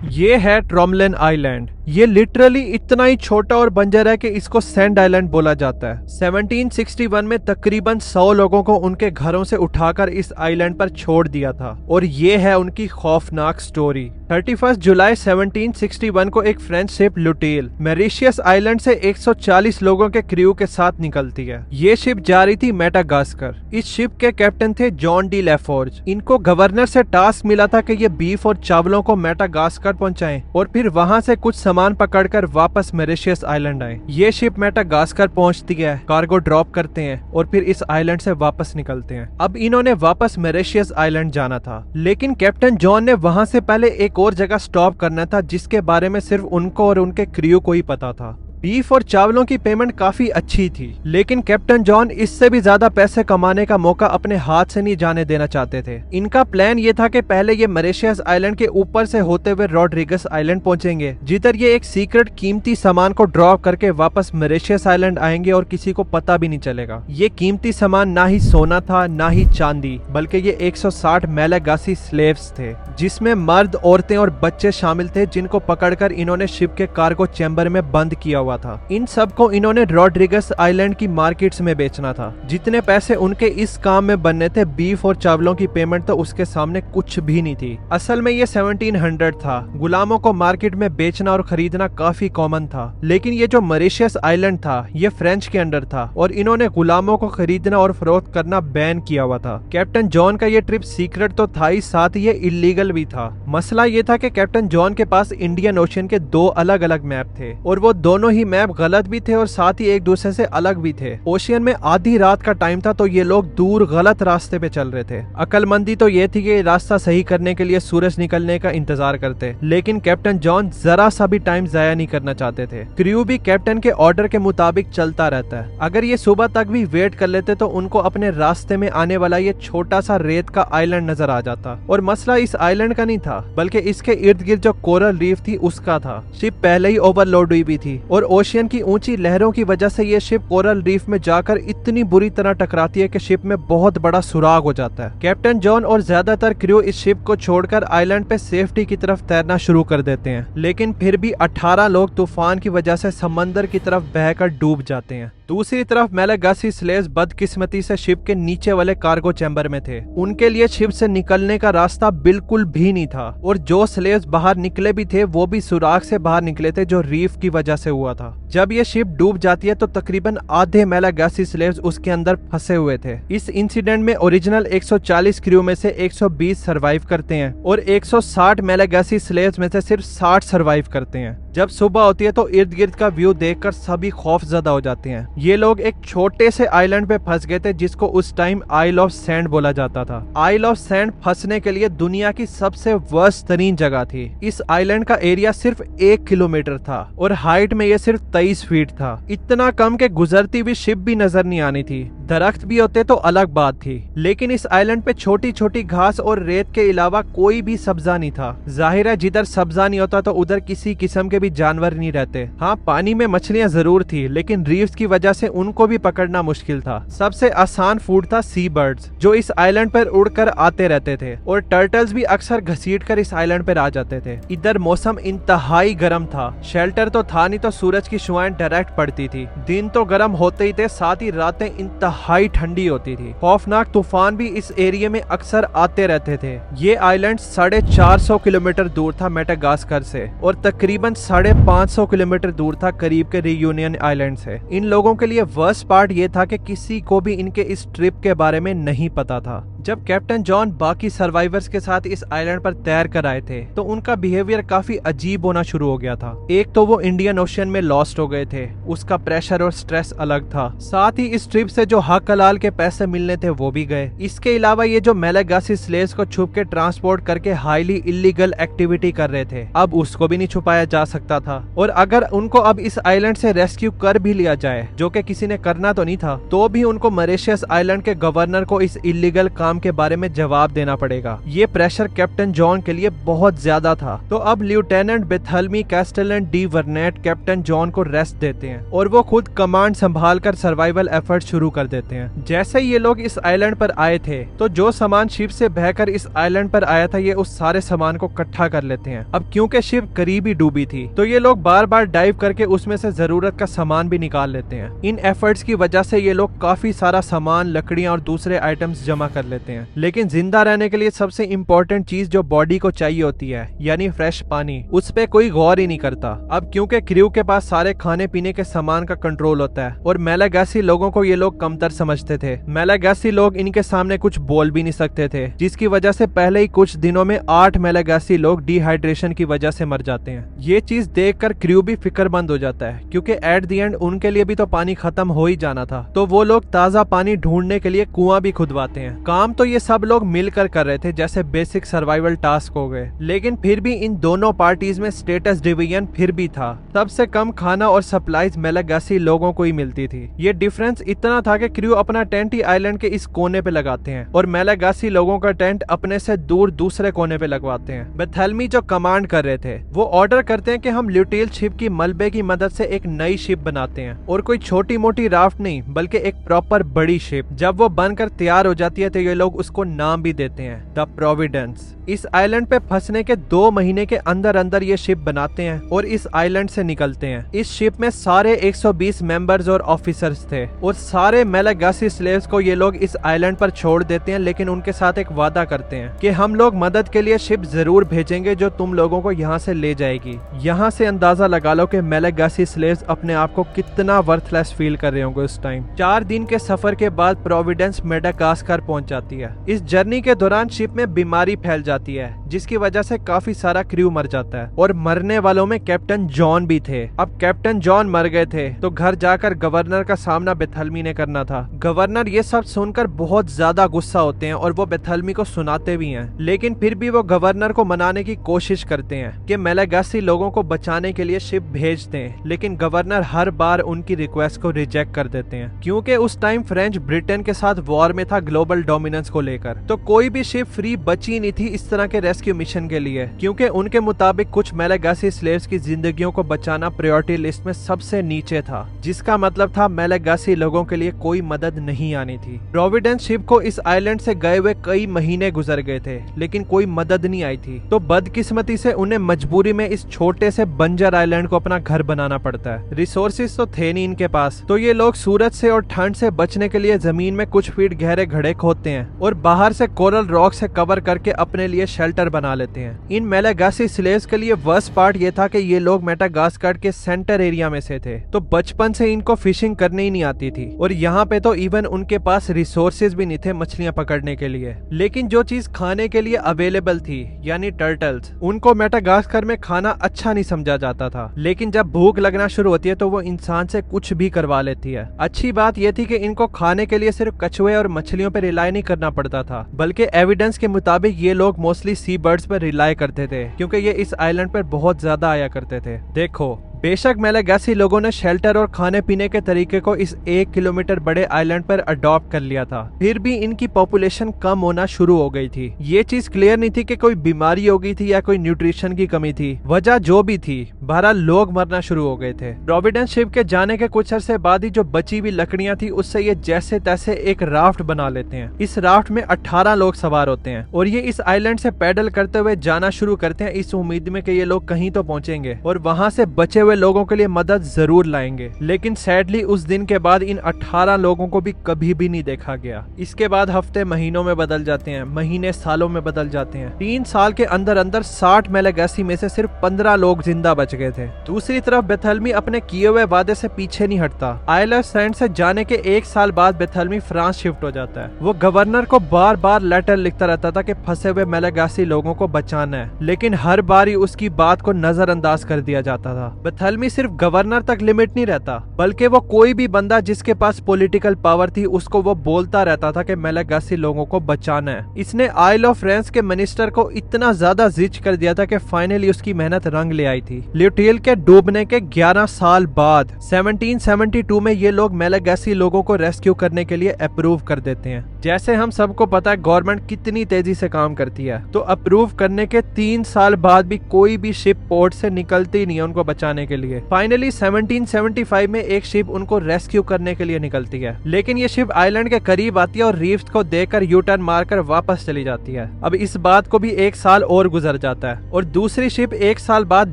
ये है ट्रॉमलिन आइलैंड। ये लिटरली इतना ही छोटा और बंजर है कि इसको सैंड आइलैंड बोला जाता है। 1761 में तकरीबन 100 लोगों को उनके घरों से उठाकर इस आइलैंड पर छोड़ दिया था और ये है उनकी खौफनाक स्टोरी। 31 जुलाई 1761 को एक फ्रेंच शिप लुटेल मॉरिशस आइलैंड से 140 लोगों के क्रू के साथ निकलती है। ये शिप जा रही थी मेडागास्कर। इस शिप के कैप्टन थे जॉन डी लेफोर्ज। इनको गवर्नर से टास्क मिला था कि ये बीफ और चावलों को मेडागास्कर पहुंचाएं और फिर वहां से कुछ सामान पकड़कर वापस मॉरिशस आइलैंड आए। ये शिप मेडागास्कर पहुंचती है, कार्गो ड्रॉप करते हैं और फिर इस आइलैंड से वापस निकलते हैं। अब इन्होंने वापस मॉरिशस आइलैंड जाना था, लेकिन कैप्टन जॉन ने वहां से पहले एक और जगह स्टॉप करना था जिसके बारे में सिर्फ उनको और उनके क्रू को ही पता था। बीफ और चावलों की पेमेंट काफी अच्छी थी, लेकिन कैप्टन जॉन इससे भी ज्यादा पैसे कमाने का मौका अपने हाथ से नहीं जाने देना चाहते थे। इनका प्लान ये था कि पहले ये मॉरिशस आइलैंड के ऊपर से होते हुए रॉड्रिगस आइलैंड पहुंचेंगे, जिधर ये एक सीक्रेट कीमती सामान को ड्रॉप करके वापस मॉरिशस आइलैंड आएंगे और किसी को पता भी नहीं चलेगा। ये कीमती सामान ना ही सोना था ना ही चांदी, बल्कि ये 160 मेलागासी स्लेव्स थे, जिसमें मर्द, औरतें और बच्चे शामिल थे, जिनको पकड़कर इन्होंने शिप के कार्गो चैम्बर में बंद किया हुआ था। इन सब को इन्होंने रॉड्रिगस आइलैंड की मार्केट्स में बेचना था। जितने पैसे उनके इस काम में बनने थे, बीफ और चावलों की पेमेंट तो उसके सामने कुछ भी नहीं थी। असल में ये 1700 था। गुलामों को मार्केट में बेचना और खरीदना काफी कॉमन था, लेकिन ये जो मॉरिशस आइलैंड था ये फ्रेंच के अंडर था और इन्होंने गुलामों को खरीदना और फरोख्त करना बैन किया हुआ था। कैप्टन जॉन का ये ट्रिप सीक्रेट तो था ही, साथ ही ये इलीगल भी था। मसला ये था कि कैप्टन जॉन के पास इंडियन ओशन के 2 अलग अलग मैप थे और वो दोनों ही मैप गलत भी थे और साथ ही एक दूसरे से अलग भी थे। ओशियन में आधी रात का टाइम था, तो ये लोग दूर गलत रास्ते पे चल रहे थे। अक्लमंदी तो ये थी कि रास्ता सही करने के लिए सूरज निकलने का इंतजार करते, लेकिन कैप्टन जॉन जरा सा भी टाइम जाया नहीं करना चाहते थे। क्रू भी कैप्टन के ऑर्डर के मुताबिक चलता रहता है। अगर ये सुबह तक भी वेट कर लेते तो उनको अपने रास्ते में आने वाला ये छोटा सा रेत का आइलैंड नजर आ जाता। और मसला इस आइलैंड का नहीं था, बल्कि इसके इर्द गिर्द जो कोरल रीफ थी उसका था। शिप पहले ही ओवरलोड हुई भी थी और ओशियन की ऊंची लहरों की वजह से ये शिप कोरल रीफ में जाकर इतनी बुरी तरह टकराती है कि शिप में बहुत बड़ा सुराग हो जाता है। कैप्टन जॉन और ज्यादातर क्रू इस शिप को छोड़कर आइलैंड पे सेफ्टी की तरफ तैरना शुरू कर देते हैं, लेकिन फिर भी 18 लोग तूफान की वजह से समंदर की तरफ बहकर डूब जाते हैं। दूसरी तरफ मेलागासी स्लेव्स बदकिस्मती से शिप के नीचे वाले कार्गो चैम्बर में थे। उनके लिए शिप से निकलने का रास्ता बिल्कुल भी नहीं था और जो स्लेव्स बाहर निकले भी थे वो भी सुराग से बाहर निकले थे, जो रीफ की वजह से हुआ था। जब ये शिप डूब जाती है तो तकरीबन आधे मेलागासी स्लेव्स उसके अंदर फंसे हुए थे। इस इंसिडेंट में ओरिजिनल 140 क्रू में से 120 सर्वाइव करते हैं और 160 मेलागासी स्लेव्स में से सिर्फ 60 सर्वाइव करते हैं। जब सुबह होती है तो इर्द गिर्द का व्यू देखकर सभी खौफजदा हो जाते हैं। ये लोग एक छोटे से आइलैंड पे फंस गए थे जिसको उस टाइम आइल ऑफ सैंड बोला जाता था। आइल ऑफ सैंड फंसने के लिए दुनिया की सबसे वर्स्ट तरीन जगह थी। इस आइलैंड का एरिया सिर्फ 1 किलोमीटर था और हाइट में ये सिर्फ 23 फीट था। इतना कम के गुजरती हुई शिप भी नजर नहीं आनी थी। दरख्त भी होते तो अलग बात थी, लेकिन इस आइलैंड पे छोटी छोटी घास और रेत के अलावा कोई भी सब्जा नहीं था। जाहिर है जिधर सब्जा नहीं होता तो उधर किसी किस्म के भी जानवर नहीं रहते। हाँ, पानी में मछलियां जरूर थी, लेकिन रीफ्स की वजह से उनको भी पकड़ना मुश्किल था। सबसे आसान फूड था सी बर्ड्स, जो इस आइलैंड पर उड़कर आते रहते थे, और टर्टल्स भी अक्सर घसीटकर इस आइलैंड पर आ जाते थे। इधर मौसम इंतहाई गर्म था। शेल्टर तो था नहीं तो सूरज की शुआएं डायरेक्ट पड़ती थी। दिन तो गर्म होते ही थे, साथ ही रातें इंतहाई ठंडी होती थी। खौफनाक तूफान भी इस एरिया में अक्सर आते रहते थे। ये आइलैंड 450 किलोमीटर दूर था मेडागास्कर से और तकरीबन 550 किलोमीटर दूर था करीब के रियूनियन आइलैंड से। इन लोगों के लिए वर्स्ट पार्ट ये था कि किसी को भी इनके इस ट्रिप के बारे में नहीं पता था। जब कैप्टन जॉन बाकी सर्वाइवर्स के साथ इस आइलैंड पर तैर कर आए थे तो उनका बिहेवियर काफी अजीब होना शुरू हो गया था। एक तो वो इंडियन ओशन में लॉस्ट हो गए थे, उसका प्रेशर और स्ट्रेस अलग था। साथ ही इस ट्रिप से जो हक हलाल के पैसे मिलने थे वो भी गए। इसके अलावा ये जो मेलागासी स्लेव्स को छुप के ट्रांसपोर्ट करके हाईली इलीगल एक्टिविटी कर रहे थे, अब उसको भी नहीं छुपाया जा सकता था। और अगर उनको अब इस आइलैंड से रेस्क्यू कर भी लिया जाए, जो कि किसी ने करना तो नहीं था, तो भी उनको मॉरिशस आइलैंड के गवर्नर को इस इलीगल काम काम के बारे में जवाब देना पड़ेगा। ये प्रेशर कैप्टन जॉन के लिए बहुत ज्यादा था। तो अब lieutenant Barthelemy Castellan de Vernet captain John को रेस्ट देते हैं और वो खुद कमांड संभाल कर सर्वाइवल एफर्ट शुरू कर देते हैं। जैसे ये लोग इस आइलैंड पर आए थे तो जो सामान शिप से बहकर इस आइलैंड पर आया था ये उस सारे सामान को इकट्ठा कर लेते हैं। अब क्योंकि शिप करीब ही डूबी थी तो ये लोग बार बार डाइव करके उसमें से जरूरत का सामान भी निकाल लेते हैं। इन एफर्ट्स की वजह से ये लोग काफी सारा सामान, लकड़ियां और दूसरे आइटम्स जमा कर लेते हैं। लेकिन जिंदा रहने के लिए सबसे इम्पोर्टेंट चीज जो बॉडी को चाहिए होती है यानी फ्रेश पानी, उस पे कोई गौर ही नहीं करता। अब क्योंकि क्रू के पास सारे खाने पीने के सामान का कंट्रोल होता है और मेलागासी लोगों को ये लोग कमतर समझते थे। मेलागासी लोग इनके सामने कुछ बोल भी नहीं सकते थे, जिसकी वजह से पहले ही कुछ दिनों में 8 मेलागासी लोग डिहाइड्रेशन की वजह से मर जाते हैं। ये चीज देखकर क्रू भी फिक्रमंद हो जाता है क्योंकि एट द एंड उनके लिए भी तो पानी खत्म हो ही जाना था। तो वो लोग ताजा पानी ढूंढने के लिए कुआं भी खुदवाते हैं। काम तो ये सब लोग मिलकर कर रहे थे जैसे बेसिक सर्वाइवल टास्क हो गए, लेकिन फिर भी इन दोनों पार्टीज में स्टेटस डिवीजन फिर भी था। सबसे कम खाना और सप्लाईज मेलागासी लोगों को ही मिलती थी। ये डिफरेंस इतना था कि क्रू अपना टेंट ही आइलैंड के इस कोने पे लगाते हैं और मेलागासी लोगों का टेंट अपने से दूर दूसरे कोने पे लगवाते हैं। बेथेल्मी जो कमांड कर रहे थे वो ऑर्डर करते हैं कि हम ल्यूटेल शिप की मलबे की मदद से एक नई शिप बनाते हैं और कोई छोटी मोटी राफ्ट नहीं बल्कि एक प्रॉपर बड़ी शिप। जब वो बनकर तैयार हो जाती है तो ये लोग उसको नाम भी देते हैं द प्रोविडेंस। इस आइलैंड पे फंसने के 2 महीने के अंदर अंदर ये शिप बनाते हैं और इस आइलैंड से निकलते हैं। इस शिप में सारे 120 मेंबर्स और ऑफिसर्स थे और सारे मेलागासी स्लेव्स को ये लोग इस आइलैंड पर छोड़ देते हैं, लेकिन उनके साथ एक वादा करते हैं कि हम लोग मदद के लिए शिप जरूर भेजेंगे जो तुम लोगों को यहाँ से ले जाएगी। यहाँ से अंदाजा लगा लो कि मेलागासी स्लेव्स अपने आप को कितना वर्थलेस फील कर रहे होंगे उस टाइम। 4 दिन के सफर के बाद प्रोविडेंस मेडागास्कर पहुंच जाती है। इस जर्नी के दौरान शिप में बीमारी फैल जाती है जिसकी वजह से काफी सारा क्रू मर जाता है और मरने वालों में कैप्टन जॉन भी थे। अब कैप्टन जॉन मर गए थे तो घर जाकर गवर्नर का सामना बेथेल्मी ने करना था। गवर्नर ये सब सुनकर बहुत ज्यादा गुस्सा होते हैं और वो बेथेल्मी को सुनाते भी हैं, लेकिन फिर भी वो गवर्नर को मनाने की कोशिश करते हैं कि मेलागासी लोगों को बचाने के लिए शिप भेज दें, लेकिन गवर्नर हर बार उनकी रिक्वेस्ट को रिजेक्ट कर देते हैं क्योंकि उस टाइम फ्रेंच ब्रिटेन के साथ वॉर में था ग्लोबल डोमिनेंस को लेकर। तो कोई भी शिप फ्री बची नहीं थी इस तरह के रेस्क्यू मिशन के लिए क्योंकि उनके मुताबिक कुछ मेलागासी स्लेव्स की जिंदगियों को बचाना प्रायोरिटी लिस्ट में सबसे नीचे था, जिसका मतलब था मेलागासी लोगों के लिए कोई मदद नहीं आनी थी। प्रोविडेंस शिप को इस आइलैंड से गए हुए कई महीने गुजर गए थे लेकिन कोई मदद नहीं आई थी। तो बदकिस्मती से उन्हें मजबूरी में इस छोटे से बंजर आइलैंड को अपना घर बनाना पड़ता है। रिसोर्सेज तो थे नहीं इनके पास, तो ये लोग सूरज से और ठंड से बचने के लिए जमीन में कुछ फीट गहरे घड़े खोदते हैं और बाहर से कोरल रॉक से कवर करके अपने लिए शेल्टर बना लेते हैं। इन मेलागासी स्लेव्स के लिए वर्स्ट पार्ट ये था कि ये लोग मेडागास्कर के सेंटर एरिया में से थे, तो बचपन से इनको फिशिंग करने ही नहीं आती थी और यहाँ पे तो इवन उनके पास रिसोर्सेज भी नहीं थे मछलियां पकड़ने के लिए। लेकिन जो चीज खाने के लिए अवेलेबल थी यानी टर्टल्स, उनको मेडागास्कर में खाना अच्छा नहीं समझा जाता था, लेकिन जब भूख लगना शुरू होती है तो वो इंसान से कुछ भी करवा लेती है। अच्छी बात यह थी कि इनको खाने के लिए सिर्फ कछुए और मछलियों पर रिलाई नहीं करना पड़ता था, बल्कि एविडेंस के मुताबिक ये लोग मोस्टली सी बर्ड्स पर रिलाई करते थे क्योंकि ये इस आइलैंड पर बहुत ज्यादा आया करते थे। देखो बेशक मेलागासी लोगों ने शेल्टर और खाने पीने के तरीके को इस 1 किलोमीटर बड़े आइलैंड पर अडॉप्ट कर लिया था, फिर भी इनकी पॉपुलेशन कम होना शुरू हो गई थी। ये चीज क्लियर नहीं थी कि कोई बीमारी हो गई थी या कोई न्यूट्रिशन की कमी थी, वजह जो भी थी बहरहाल लोग मरना शुरू हो गए थे। प्रोविडेंस शिप के जाने के कुछ अरसे बाद ही जो बची हुई लकड़ियां थी उससे ये जैसे तैसे एक राफ्ट बना लेते हैं। इस राफ्ट में 18 लोग सवार होते हैं और ये इस आइलैंड से पैडल करते हुए जाना शुरू करते हैं इस उम्मीद में कि ये लोग कहीं तो पहुंचेंगे और वहां से बचे हुए लोगों के लिए मदद जरूर लाएंगे। लेकिन सैडली उस दिन के बाद इन 18 लोगों को भी कभी भी नहीं देखा गया। इसके बाद हफ्ते महीनों में बदल जाते हैं, महीने सालों में बदल जाते हैं। 3 साल के अंदर अंदर 60 मेलागासी में से सिर्फ 15 लोग जिंदा बच गए थे। दूसरी तरफ बेथेल्मी अपने किए हुए वादे से पीछे नहीं हटता। आइल ऑफ सैंड से जाने के 1 साल बाद बेथेल्मी फ्रांस शिफ्ट हो जाता है। वो गवर्नर को बार बार लेटर लिखता रहता था कि फंसे हुए मेलागासी लोगों को बचाना है, लेकिन हर बार ही उसकी बात को नजरअंदाज कर दिया जाता था। बार्थेलमी सिर्फ गवर्नर तक लिमिट नहीं रहता, बल्कि वो कोई भी बंदा जिसके पास पॉलिटिकल पावर थी उसको वो बोलता रहता था कि मेलागासी लोगों को बचाना है। इसने आइल ऑफ फ्रांस के मिनिस्टर को इतना ज्यादा जिच कर दिया था कि फाइनली उसकी मेहनत रंग ले आई थी। ल्यूटियल के डूबने के 11 साल बाद 1772 में ये लोग मेलागासी लोगों को रेस्क्यू करने के लिए अप्रूव कर देते हैं। जैसे हम सबको पता है गवर्नमेंट कितनी तेजी से काम करती है, तो अप्रूव करने के 3 साल बाद भी कोई भी शिप पोर्ट से निकलती नहीं है उनको बचाने के लिए। फाइनली 1775 में एक शिप उनको रेस्क्यू करने के लिए निकलती है, लेकिन ये शिप आइलैंड के करीब आती है और रीफ्स को देखकर यू टर्न मारकर वापस चली जाती है। अब इस बात को भी 1 साल और गुजर जाता है और दूसरी शिप 1 साल बाद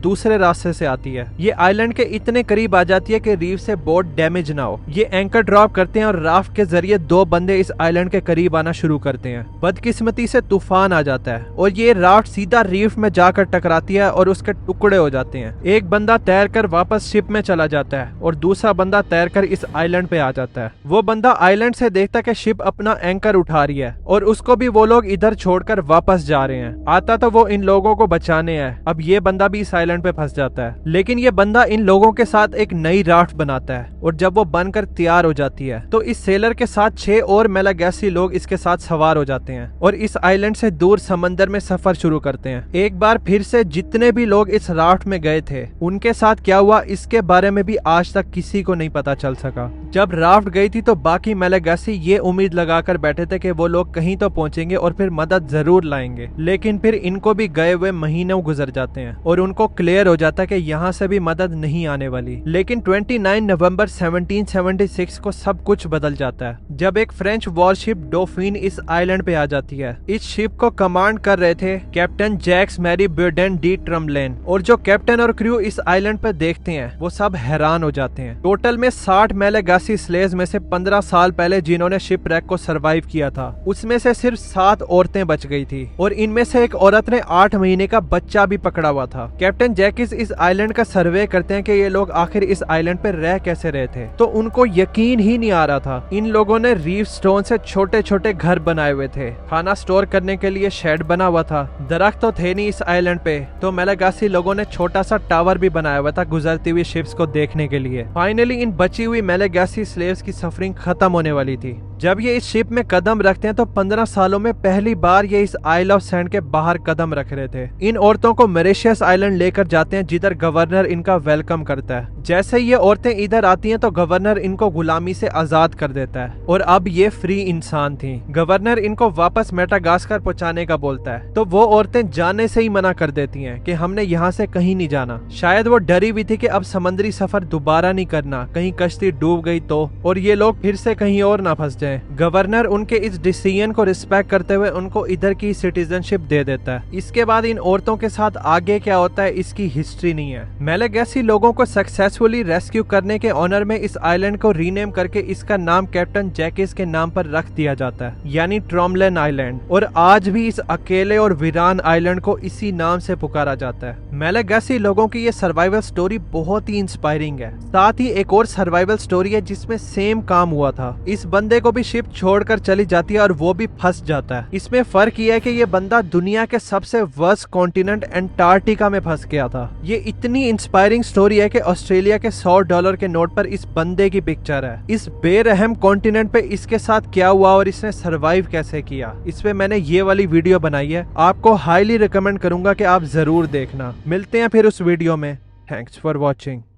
दूसरे रास्ते से आती है। ये आइलैंड के इतने करीब आ जाती है कि रीफ से बोट डैमेज ना हो। ये एंकर ड्रॉप करते हैं और राफ्ट के जरिए 2 बंदे इस आइलैंड के करीब आना शुरू करते हैं। बदकिस्मती से तूफान आ जाता है और ये राफ्ट सीधा रीफ में जाकर टकराती है और उसके टुकड़े हो जाते हैं। एक बंदा तैरकर वापस शिप में चला जाता है और दूसरा बंदा तैरकर इस आइलैंड पे आ जाता है। वो बंदा आइलैंड से देखता है कि शिप अपना एंकर उठा रही है और उसको भी वो लोग इधर छोड़कर वापस जा रहे हैं। आता तो वो इन लोगों को बचाने है। अब ये बंदा भी इस आइलैंड पे फंस जाता है, लेकिन ये बंदा इन लोगों के साथ एक नई राफ्ट बनाता है और जब वो बनकर तैयार हो जाती है तो इस सेलर के साथ 6 और मेलागासी लोग इसके साथ सवार हो जाते हैं और इस आइलैंड से दूर समंदर में सफर शुरू करते हैं। एक बार फिर से जितने भी लोग इस राफ्ट में गए थे उनके साथ क्या हुआ इसके बारे में भी आज तक किसी को नहीं पता चल सका। जब राफ्ट गई थी तो बाकी मेलागासी ये उम्मीद लगाकर बैठे थे कि वो लोग कहीं तो पहुंचेंगे और फिर मदद जरूर लाएंगे, लेकिन फिर इनको भी गए हुए महीनों गुजर जाते हैं और उनको क्लियर हो जाता है कि यहाँ से भी मदद नहीं आने वाली। लेकिन 29 नवंबर 1776 को सब कुछ बदल जाता है जब एक फ्रेंच वॉरशिप डोफिन इस आइलैंड पे आ जाती है। इस शिप को कमांड कर रहे थे कैप्टन जैक्स मैरी ब्यूडेन डी ट्रम्बलेन, और जो कैप्टन और क्रू इस आइलैंड पे देखते हैं वो सब हैरान हो जाते हैं। टोटल में 60 मेलागासी स्लेव्स में से 15 साल पहले जिन्होंने शिप रैक को सरवाइव किया था उसमें से सिर्फ 7 औरतें बच गई थी और इनमें से एक औरत ने 8 महीने का बच्चा भी पकड़ा हुआ था। कैप्टन जैकिस इस आइलैंड का सर्वे करते हैं कि ये लोग आखिर इस आइलैंड पे रह कैसे रहे थे, तो उनको यकीन ही नहीं आ रहा था। इन लोगों ने रीफ स्टोन से छोटे छोटे घर बनाए हुए थे, खाना स्टोर करने के लिए शेड बना हुआ था, दरख्त तो थे नहीं इस आइलैंड पे, तो मेलागासी लोगों ने छोटा सा टावर भी बनाया हुआ था गुजरती हुई शिप्स को देखने के लिए। फाइनली इन बची हुई मेलागासी स्लेव्स की सफरिंग खत्म होने वाली थी। जब ये इस शिप में कदम रखते हैं तो 15 सालों में पहली बार ये इस आइल ऑफ सैंड के बाहर कदम रख रहे थे। इन औरतों को मॉरिशस आइलैंड लेकर जाते हैं जिधर गवर्नर इनका वेलकम करता है। जैसे ये औरतें इधर आती हैं तो गवर्नर इनको गुलामी से आजाद कर देता है और अब ये फ्री इंसान थी। गवर्नर इनको वापस मेडागास्कर पहुंचाने का बोलता है, तो वो औरतें जाने से ही मना कर देती हैं कि हमने यहाँ से कहीं नहीं जाना। शायद वो डरी हुई थी कि अब समुद्री सफर दोबारा नहीं करना, कहीं कश्ती डूब गई तो, और ये लोग फिर से कहीं और ना फंस जाएं। गवर्नर उनके इस डिसीजन को रिस्पेक्ट करते हुए उनको इधर की सिटीजनशिप दे देता है। इसके बाद इन औरतों के साथ आगे क्या होता है इसकी हिस्ट्री नहीं है। मेलागासी लोगों को सक्सेसफुली रेस्क्यू करने के ऑनर में इस आइलैंड को रीनेम करके इसका नाम कैप्टन जैकिस के नाम पर रख दिया जाता है, यानी ट्रम्बलेन आइलैंड, और आज भी इस अकेले और वीरान आइलैंड को इसी नाम से पुकारा जाता है। मेलागासी लोगों की ये सर्वाइवल स्टोरी बहुत ही इंस्पायरिंग है। साथ ही एक और सर्वाइवल स्टोरी है जिसमें सेम काम हुआ था। इस बंदे को भी शिप छोड़कर चली जाती है और वो भी फंस जाता है। इसमें फर्क यह है कि ये बंदा दुनिया के सबसे वर्स्ट कॉन्टिनेंट एंटार्क्टिका में फंस गया था। ये इतनी इंस्पायरिंग स्टोरी है कि ऑस्ट्रेलिया के $100 के नोट पर इस बंदे की पिक्चर है। इस बेरहम कॉन्टिनेंट पे इसके साथ क्या हुआ और इसने सरवाइव कैसे किया, इस पे मैंने ये वाली वीडियो बनाई है। आपको हाईली रिकमेंड करूंगा कि आप जरूर देखना। मिलते हैं फिर उस वीडियो में। Thanks for watching.